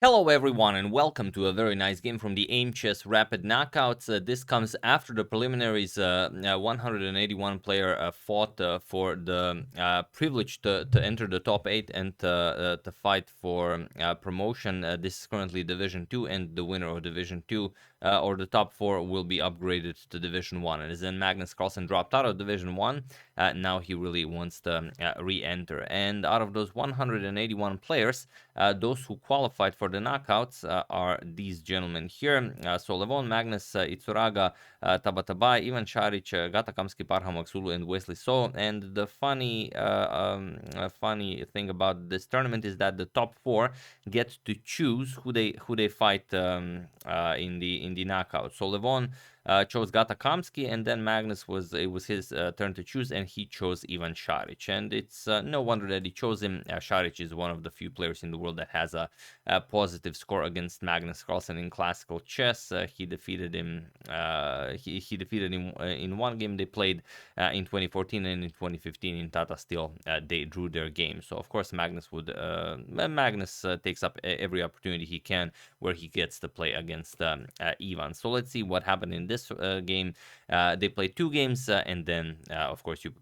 Hello everyone and welcome to a very nice game from the Aimchess Rapid Knockouts. This comes after the preliminaries. 181 player fought for the privilege to enter the top 8 and to fight for promotion. This is currently Division 2, and the winner of Division 2 or the top 4 will be upgraded to Division 1. And then Magnus Carlsen dropped out of Division 1. Now he really wants to re-enter. And out of those 181 players, those who qualified for the knockouts are these gentlemen here. So Levon, Magnus, Itsuraga, Tabatabai, Ivan Saric, Gata Kamsky, Parham Maksulu, and Wesley So. And the funny thing about this tournament is that the top 4 get to choose who they fight in the knockout. So Levon chose Gata Kamsky, and then Magnus it was his turn to choose, and he chose Ivan Saric. And it's no wonder that he chose him. Saric is one of the few players in the world that has a positive score against Magnus Carlsen in classical chess. He defeated him. He defeated him in one game they played in 2014, and in 2015 in Tata Steel they drew their game. So of course Magnus takes up every opportunity he can where he gets to play against Ivan. So let's see what happened in this game. They played 2 games, and then of course you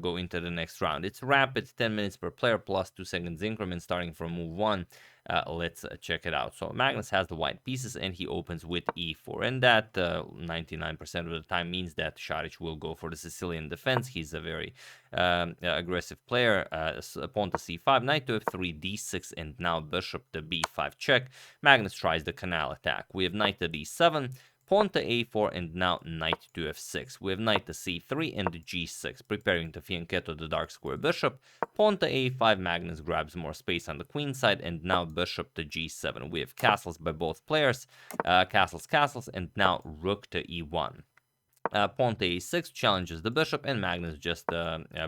go into the next round. It's rapid, 10 minutes per player plus 2 seconds increment starting from move 1. Let's check it out. So Magnus has the white pieces, and he opens with e4, and that 99% of the time means that Saric will go for the Sicilian defense. He's a very aggressive player. Pawn to c5, knight to f3, d6, and now bishop to b5 check. Magnus tries the canal attack. We have knight to d7, pawn to a4, and now knight to f6. We have knight to c3 and g6, preparing to fianchetto the dark square bishop. Pawn to a5, Magnus grabs more space on the queen side, and now bishop to g7. We have castles by both players, castles, and now rook to e1. Pawn to a6 challenges the bishop, and Magnus just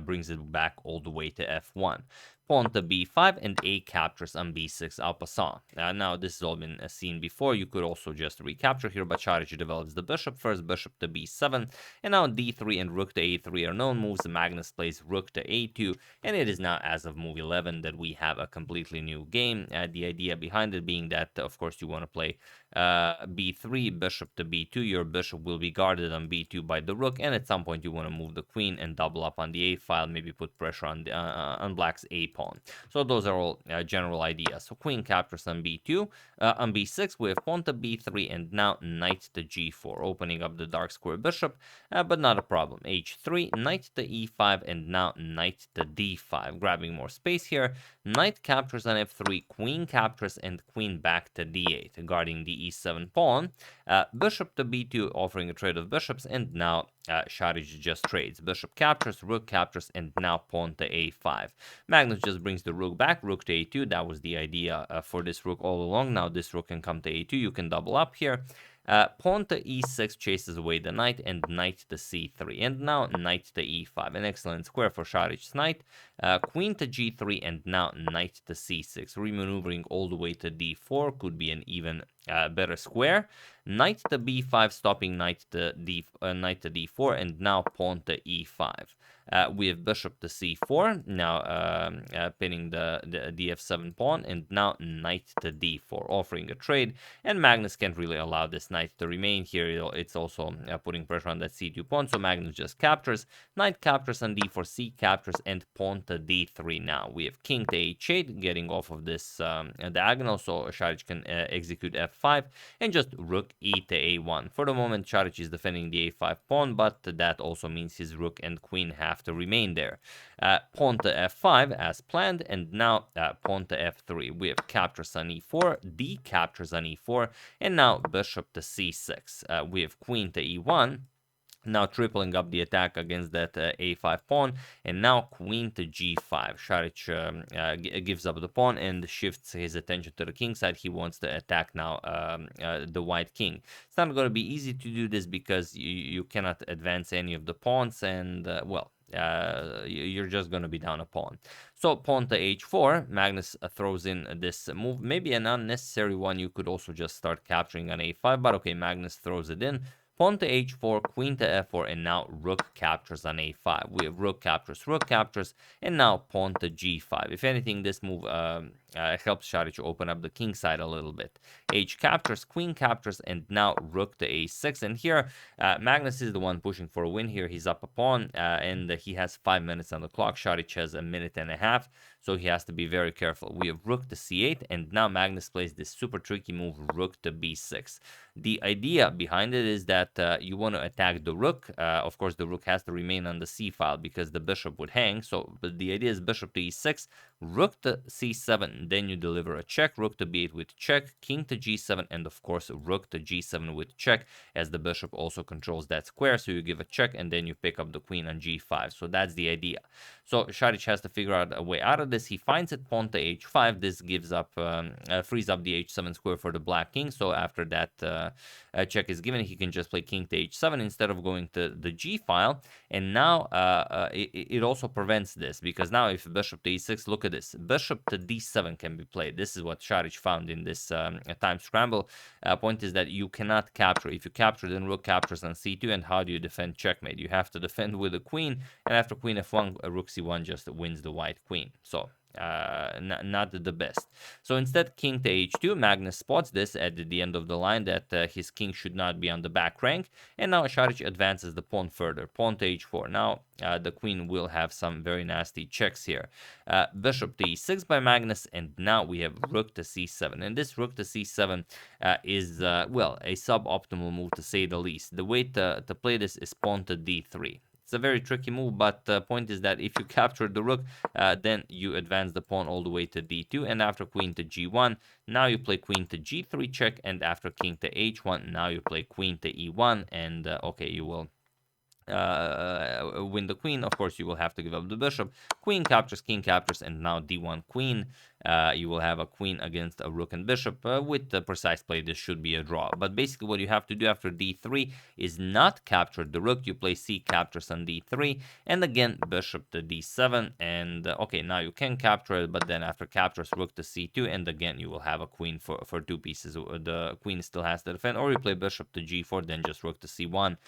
brings it back all the way to f1. Pawn to b5, and a captures on b6 en passant. Now, this has all been seen before. You could also just recapture here, but Saric develops the bishop. First, bishop to b7, and now d3 and rook to a3 are known moves. Magnus plays rook to a2, and it is now, as of move 11, that we have a completely new game. The idea behind it being that, of course, you want to play b3, bishop to b2. Your bishop will be guarded on b2 by the rook, and at some point you want to move the queen and double up on the a file, maybe put pressure on black's a pawn. So those are all general ideas. So queen captures on b2, on b6 we have pawn to b3, and now knight to g4, opening up the dark square bishop, but not a problem. h3, knight to e5, and now knight to d5, grabbing more space here. Knight captures on f3, queen captures, and queen back to d8, guarding the e7 pawn. Bishop to b2, offering a trade of bishops, and now Saric just trades. Bishop captures, rook captures, and now pawn to a5. Magnus just brings the rook back, rook to a2. That was the idea for this rook all along. Now this rook can come to a2. You can double up here. Pawn to e6 chases away the knight, and knight to c3. And now knight to e5. An excellent square for Saric's knight. Queen to g3, and now knight to c6. Remaneuvering all the way to d4 could be an even better square. Knight to b5, stopping knight to d4, and now pawn to e5. We have bishop to c4, now pinning the df7 pawn, and now knight to d4, offering a trade. And Magnus can't really allow this knight to remain here. It's also putting pressure on that c2 pawn, so Magnus just captures. Knight captures on d4, c captures, and pawn to d3. Now we have king to h8, getting off of this diagonal, so Saric can execute f5, and just rook e to a1. For the moment, Saric is defending the a5 pawn, but that also means his rook and queen have to remain there. Pawn to f5 as planned, and now pawn to f3. We have captures on e4, d captures on e4, and now bishop to c6. We have queen to e1. Now tripling up the attack against that a5 pawn, and now queen to g5. Saric gives up the pawn and shifts his attention to the king side. He wants to attack now the white king. It's not going to be easy to do this because you cannot advance any of the pawns, and you're just going to be down a pawn. So pawn to h4, Magnus throws in this move, maybe an unnecessary one. You could also just start capturing on a5, but okay, Magnus throws it in. Pawn to h4, queen to f4, and now rook captures on a5. We have rook captures, and now pawn to g5. If anything, this move helps Saric open up the king side a little bit. H captures, queen captures, and now rook to a6. And here, Magnus is the one pushing for a win here. He's up a pawn, and he has 5 minutes on the clock. Saric has a minute and a half, so he has to be very careful. We have rook to c8, and now Magnus plays this super tricky move, rook to b6. The idea behind it is that you want to attack the rook. Of course, the rook has to remain on the c file because the bishop would hang. So, but the idea is bishop to e6, rook to c7, then you deliver a check, rook to b8 with check, king to g7, and of course rook to g7 with check, as the bishop also controls that square. So you give a check and then you pick up the queen on g5. So that's the idea. So Saric has to figure out a way out of this. He finds it, pawn to h5. This gives up, frees up the h7 square for the black king. So after that check is given, he can just play king to h7 instead of going to the g file. And now it also prevents this, because now if bishop to e6, look at this, bishop to d7 can be played. This is what Saric found in this time scramble. Point is that you cannot capture. If you capture, then rook captures on c2, and how do you defend checkmate? You have to defend with a queen, and after queen f1, rook c1 just wins the white queen. So not the best. So instead, king to h2. Magnus spots this at the end of the line, that his king should not be on the back rank, and now Saric advances the pawn further, pawn to h4. Now the queen will have some very nasty checks here. Bishop to e6 by Magnus, and now we have rook to c7, and this rook to c7 is well, a suboptimal move to say the least. The way to play this is pawn to d3. It's a very tricky move, but the point is that if you capture the rook, then you advance the pawn all the way to d2, and after queen to g1, now you play queen to g3 check, and after king to h1, now you play queen to e1, and okay, you will win the queen. Of course, you will have to give up the bishop. Queen captures, king captures, and now d1 queen. You will have a queen against a rook and bishop. With the precise play, this should be a draw. But basically what you have to do after d3 is not capture the rook. You play c captures on d3, and again bishop to d7, and okay, now you can capture it, but then after captures, rook to c2, and again you will have a queen for two pieces. The queen still has to defend, or you play bishop to g4, then just rook to c1.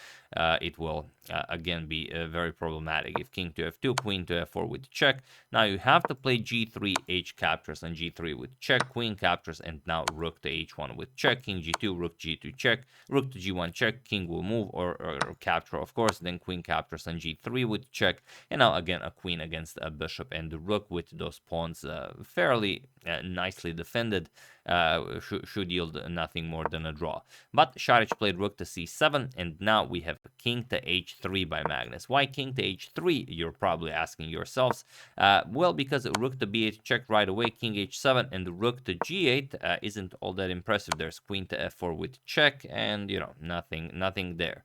It will again be very problematic. If king to f2, queen to f4 with check, now you have to play g3, h captures, and g3 with check, queen captures, and now rook to h1 with check, king g2, rook g2 check, rook to g1 check, king will move or capture, of course, then queen captures on g3 with check, and now again a queen against a bishop and the rook with those pawns fairly nicely defended. Should yield nothing more than a draw. But Saric played rook to c7, and now we have king to h3 by Magnus. Why king to h3, you're probably asking yourselves? Well, because rook to b8 checked right away, king h7, and the rook to g8 isn't all that impressive. There's queen to f4 with check, and you know, nothing there.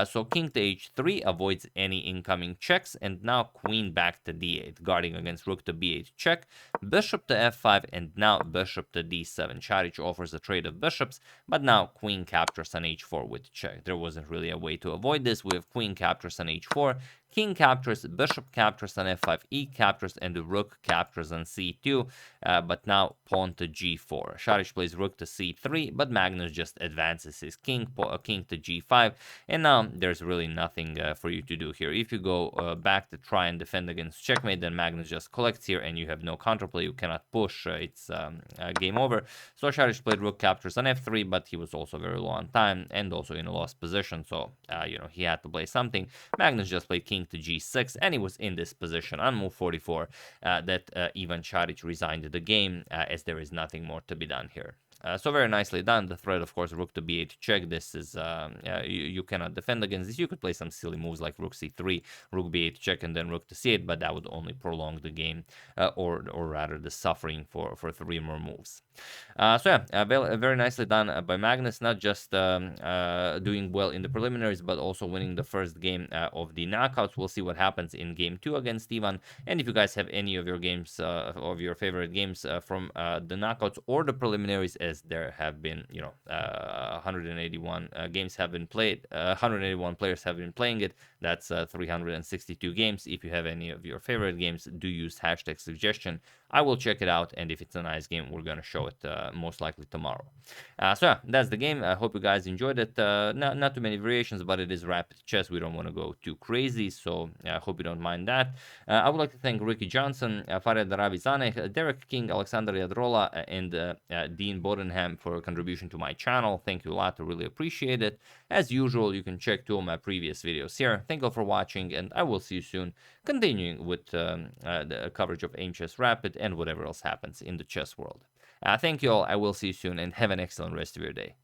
So king to h3 avoids any incoming checks, and now queen back to d8, guarding against rook to b8 check, bishop to f5, and now bishop to d7. Saric offers a trade of bishops, but now queen captures on h4 with check. There wasn't really a way to avoid this. We have queen captures on h4, king captures, bishop captures on f5, e captures, and the rook captures on c2, but now pawn to g4. Saric plays rook to c3, but Magnus just advances his king to g5, and now there's really nothing for you to do here. If you go back to try and defend against checkmate, then Magnus just collects here, and you have no counterplay. You cannot push. It's game over. So Saric played rook captures on f3, but he was also very low on time and also in a lost position, so you know, he had to play something. Magnus just played king to g6, and he was in this position on move 44 that Ivan Saric resigned the game, as there is nothing more to be done here. So very nicely done. The threat, of course, rook to b8 check. This is you cannot defend against this. You could play some silly moves like rook c3, rook b8 check, and then rook to c8, but that would only prolong the game, or rather the suffering for 3 more moves. So yeah, very nicely done by Magnus. Not just doing well in the preliminaries, but also winning the first game of the knockouts. We'll see what happens in game 2 against Ivan. And if you guys have any of your games, of your favorite games from the knockouts or the preliminaries, as there have been, you know, 181 games have been played, 181 players have been playing it, That's 362 games. If you have any of your favorite games, do use hashtag suggestion. I will check it out, and if it's a nice game, we're gonna show it most likely tomorrow. So yeah, that's the game. I hope you guys enjoyed it. Not too many variations, but it is rapid chess. We don't want to go too crazy, so I hope you don't mind that. I would like to thank Ricky Johnson, Farid Ravizaneh, Derek King, Alexander Yadrola, and Dean Bodenham for a contribution to my channel. Thank you a lot. I really appreciate it. As usual, you can check two of my previous videos here. Thank you all for watching, and I will see you soon, continuing with the coverage of Aimchess Rapid and whatever else happens in the chess world. Thank you all. I will see you soon, and have an excellent rest of your day.